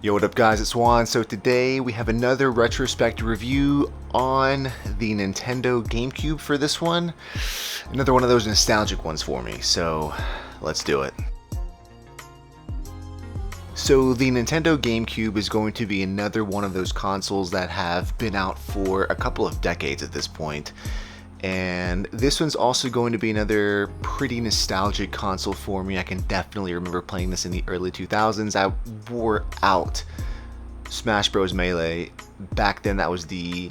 Yo, what up guys, it's Juan. So today we have another retrospective review on the Nintendo Gamecube for this one. Another one of those nostalgic ones for me, so let's do it. So the Nintendo Gamecube is going to be another one of those consoles that have been out for a couple of decades at this point. And this one's also going to be another pretty nostalgic console for me. I can definitely remember playing this in the early 2000s. I wore out Smash Bros. Melee. Back then that was the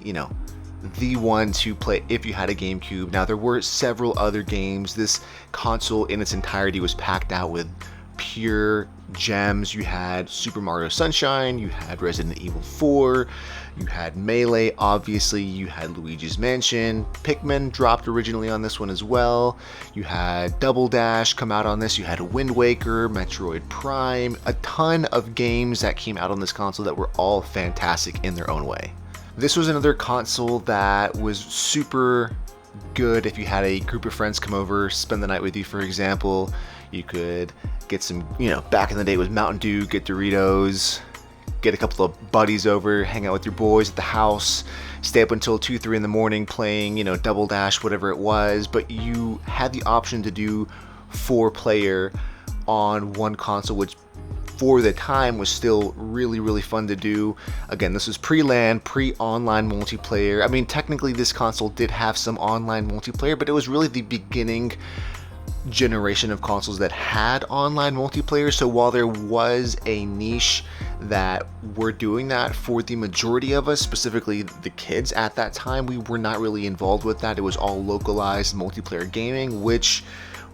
one to play if you had a GameCube. Now there were several other games. This console in its entirety was packed out with pure gems. You had Super Mario Sunshine, you had Resident Evil 4, you had Melee, obviously, you had Luigi's Mansion, Pikmin dropped originally on this one as well, you had Double Dash come out on this, you had Wind Waker, Metroid Prime, a ton of games that came out on this console that were all fantastic in their own way. This was another console that was super good if you had a group of friends come over, spend the night with you, for example. You could get some, back in the day it was Mountain Dew, get Doritos, get a couple of buddies over, hang out with your boys at the house, stay up until 2, 3 in the morning playing, Double Dash, whatever it was, but you had the option to do 4-player on one console, which for the time was still really fun to do. Again, this was pre-LAN, pre-online multiplayer. I mean, technically this console did have some online multiplayer, but it was really the beginning generation of consoles that had online multiplayer. So while there was a niche that were doing that, for the majority of us, specifically the kids at that time, we were not really involved with that. It was all localized multiplayer gaming, which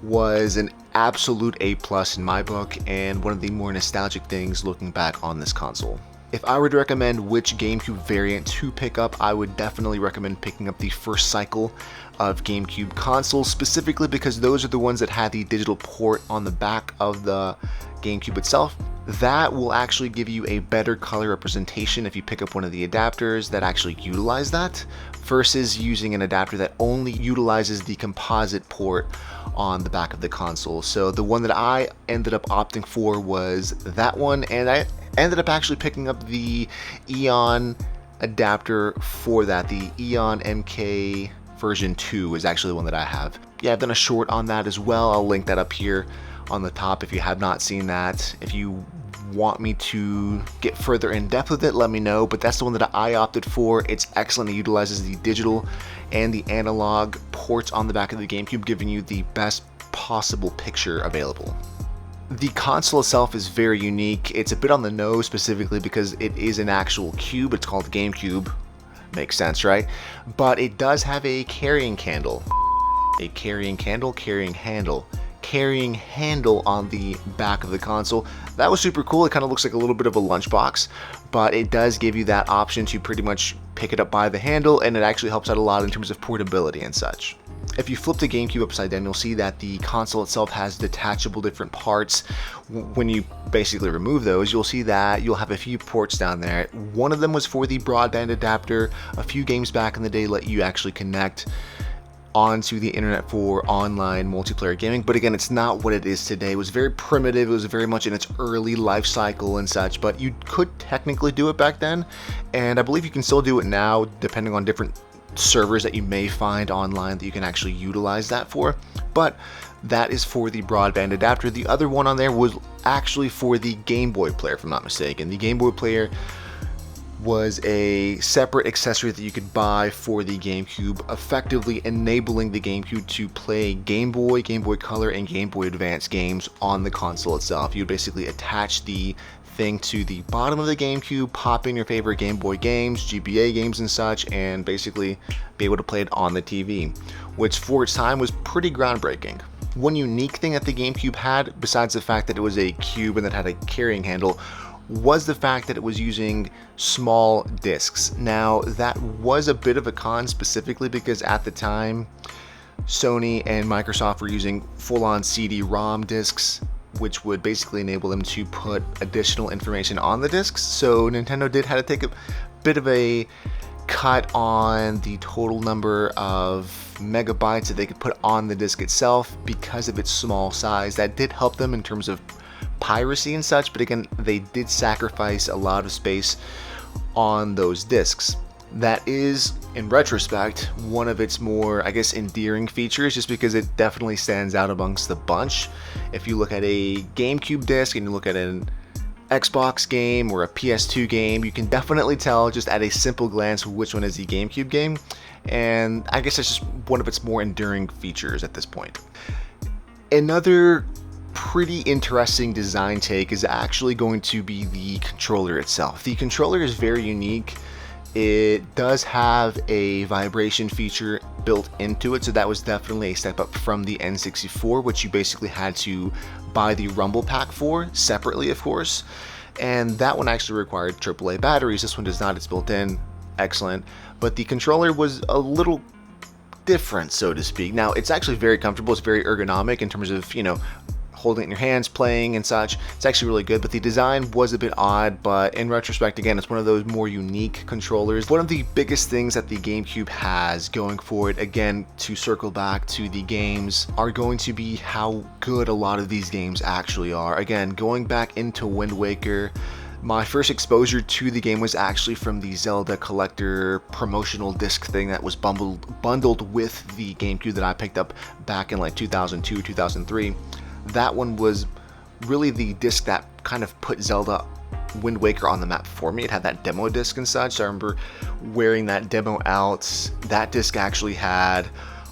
was an absolute A+ in my book, and one of the more nostalgic things looking back on this console. If I were to recommend which GameCube variant to pick up, I would definitely recommend picking up the first cycle of GameCube consoles, specifically because those are the ones that had the digital port on the back of the GameCube itself. That will actually give you a better color representation if you pick up one of the adapters that actually utilize that, versus using an adapter that only utilizes the composite port on the back of the console. So the one that I ended up opting for was that one, and I ended up actually picking up the Eon adapter for that. The Eon MK version 2 is actually the one that I have. Yeah, I've done a short on that as well. I'll link that up here on the top if you have not seen that. If you want me to get further in depth with it, let me know, but that's the one that I opted for. It's excellent. It utilizes the digital and the analog ports on the back of the GameCube, giving you the best possible picture available. The console itself is very unique. It's a bit on the nose, specifically because it is an actual cube. It's called GameCube. Makes sense, right? But it does have a carrying handle. A carrying handle on the back of the console. That was super cool. It kind of looks like a little bit of a lunchbox, but it does give you that option to pretty much pick it up by the handle, and it actually helps out a lot in terms of portability and such. If you flip the GameCube upside down, you'll see that the console itself has detachable different parts. When you basically remove those, you'll see that you'll have a few ports down there. One of them was for the broadband adapter. A few games back in the day let you actually connect onto the internet for online multiplayer gaming, but again, it's not what it is today. It was very primitive. It was very much in its early life cycle and such, but you could technically do it back then, and I believe you can still do it now, depending on different servers that you may find online that you can actually utilize that for. But that is for the broadband adapter. The other one on there was actually for the Game Boy player, if I'm not mistaken. The Game Boy player was a separate accessory that you could buy for the GameCube, effectively enabling the GameCube to play Game Boy, Game Boy Color, and Game Boy Advance games on the console itself. You would basically attach the thing to the bottom of the GameCube, pop in your favorite Game Boy games, GBA games and such, and basically be able to play it on the TV, which for its time was pretty groundbreaking. One unique thing that the GameCube had, besides the fact that it was a cube and that had a carrying handle, was the fact that it was using small discs. Now that was a bit of a con, specifically because at the time Sony and Microsoft were using full-on CD-ROM discs, which would basically enable them to put additional information on the discs. So Nintendo did have to take a bit of a cut on the total number of megabytes that they could put on the disc itself because of its small size. That did help them in terms of piracy and such, but again, they did sacrifice a lot of space on those discs. That is, in retrospect, one of its more, I guess, endearing features, just because it definitely stands out amongst the bunch. If you look at a GameCube disc and you look at an Xbox game or a PS2 game, you can definitely tell just at a simple glance which one is the GameCube game, and I guess that's just one of its more enduring features at this point. Another pretty interesting design take is actually going to be the controller itself. The controller is very unique. It does have a vibration feature built into it, so that was definitely a step up from the N64, which you basically had to buy the Rumble Pack for separately, of course, and that one actually required AAA batteries. This one does not, it's built in, excellent, but the controller was a little different, so to speak. Now, it's actually very comfortable, it's very ergonomic in terms of, holding it in your hands, playing and such. It's actually really good, but the design was a bit odd, but in retrospect, again, it's one of those more unique controllers. One of the biggest things that the GameCube has going for it, again, to circle back to the games, are going to be how good a lot of these games actually are. Again, going back into Wind Waker, my first exposure to the game was actually from the Zelda collector promotional disc thing that was bundled with the GameCube that I picked up back in like 2002, 2003. That one was really the disc that kind of put Zelda Wind Waker on the map for me. It had that demo disc and such, so I remember wearing that demo out. That disc actually had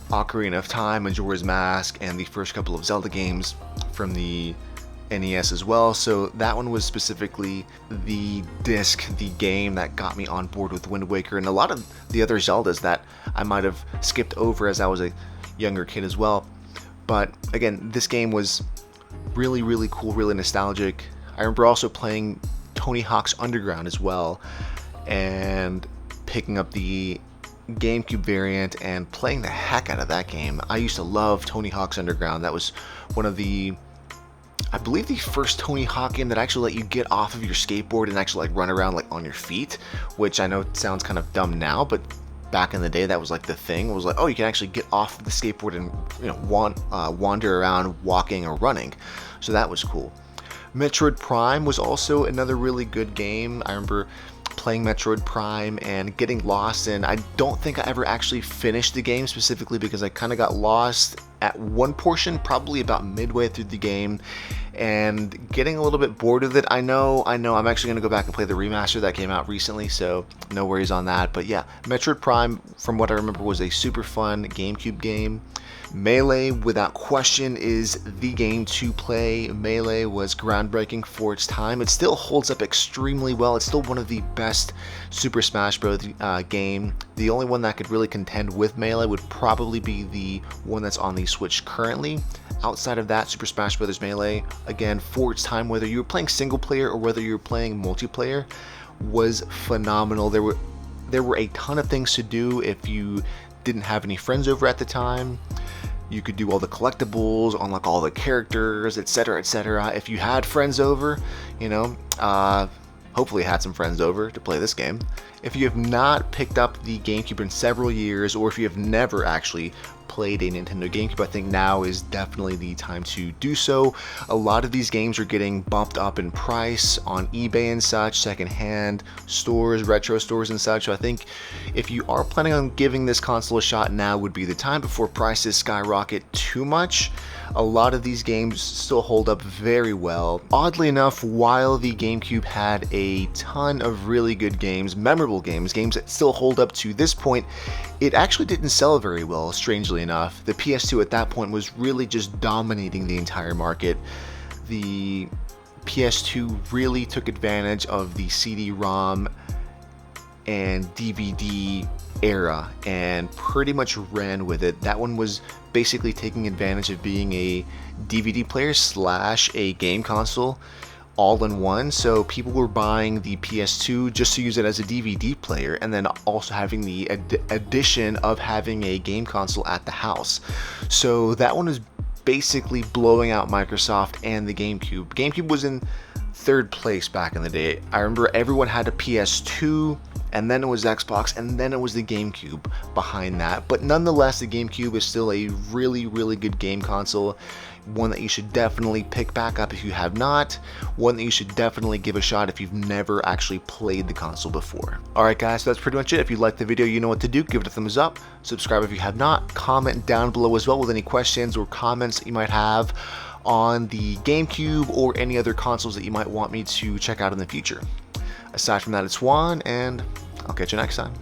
Ocarina of Time, Majora's Mask, and the first couple of Zelda games from the NES as well, so that one was specifically the disc, the game that got me on board with Wind Waker, and a lot of the other Zeldas that I might have skipped over as I was a younger kid as well. But again, this game was really, really cool, really nostalgic. I remember also playing Tony Hawk's Underground as well, and picking up the GameCube variant and playing the heck out of that game. I used to love Tony Hawk's Underground. That was one of the, I believe, the first Tony Hawk game that actually let you get off of your skateboard and actually like run around like on your feet, which I know sounds kind of dumb now, but back in the day that was like the thing. It was like, oh, you can actually get off the skateboard and wander around walking or running. So that was cool. Metroid Prime was also another really good game. I remember playing Metroid Prime and getting lost, and I don't think I ever actually finished the game, specifically because I kind of got lost at one portion, probably about midway through the game, and getting a little bit bored with it. I know, I'm actually going to go back and play the remaster that came out recently, so no worries on that. But yeah, Metroid Prime, from what I remember, was a super fun GameCube game. Melee, without question, is the game to play. Melee was groundbreaking for its time. It still holds up extremely well. It's still one of the best Super Smash Bros. Game. The only one that could really contend with Melee would probably be the one that's on the Switch currently. Outside of that, Super Smash Bros. Melee, again, for its time, whether you were playing single player or whether you were playing multiplayer, was phenomenal. There were a ton of things to do if you didn't have any friends over at the time. You could do all the collectibles, unlock all the characters, etc., etc. If you had friends over, hopefully had some friends over to play this game. If you have not picked up the GameCube in several years, or if you have never actually played a Nintendo GameCube, I think now is definitely the time to do so. A lot of these games are getting bumped up in price on eBay and such, secondhand stores, retro stores and such. So I think if you are planning on giving this console a shot, now would be the time before prices skyrocket too much. A lot of these games still hold up very well. Oddly enough, while the GameCube had a ton of really good games, memorable games that still hold up to this point, it actually didn't sell very well, strangely enough. The PS2 at that point was really just dominating the entire market. The PS2 really took advantage of the CD-ROM and DVD era and pretty much ran with it. That one was basically taking advantage of being a DVD player / a game console all in one. So people were buying the PS2 just to use it as a DVD player, and then also having the addition of having a game console at the house. So that one was basically blowing out Microsoft and the GameCube. GameCube was in third place back in the day. I remember everyone had a PS2, and then it was Xbox, and then it was the GameCube behind that. But nonetheless, the GameCube is still a really, really good game console. One that you should definitely pick back up if you have not. One that you should definitely give a shot if you've never actually played the console before. Alright guys, so that's pretty much it. If you liked the video, you know what to do. Give it a thumbs up. Subscribe if you have not. Comment down below as well with any questions or comments that you might have on the GameCube or any other consoles that you might want me to check out in the future. Aside from that, it's Juan, and I'll catch you next time.